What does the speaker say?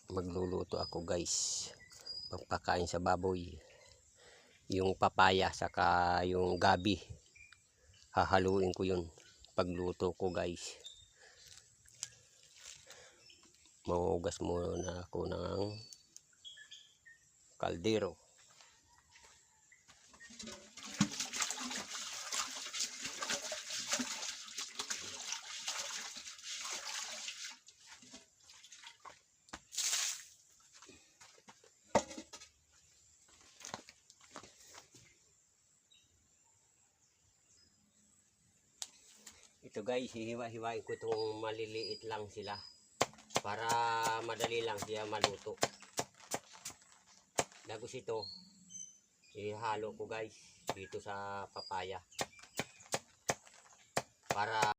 Magluluto ako guys, pagpakain sa baboy. Yung papaya saka yung gabi, hahaluin ko yun pagluto ko guys. Mahugas muna ako ng kaldero. Ito guys, hihiwa-hiwain ko itong maliliit lang sila para madali lang siya maluto. Tapos ito, ihalo ko guys dito sa papaya para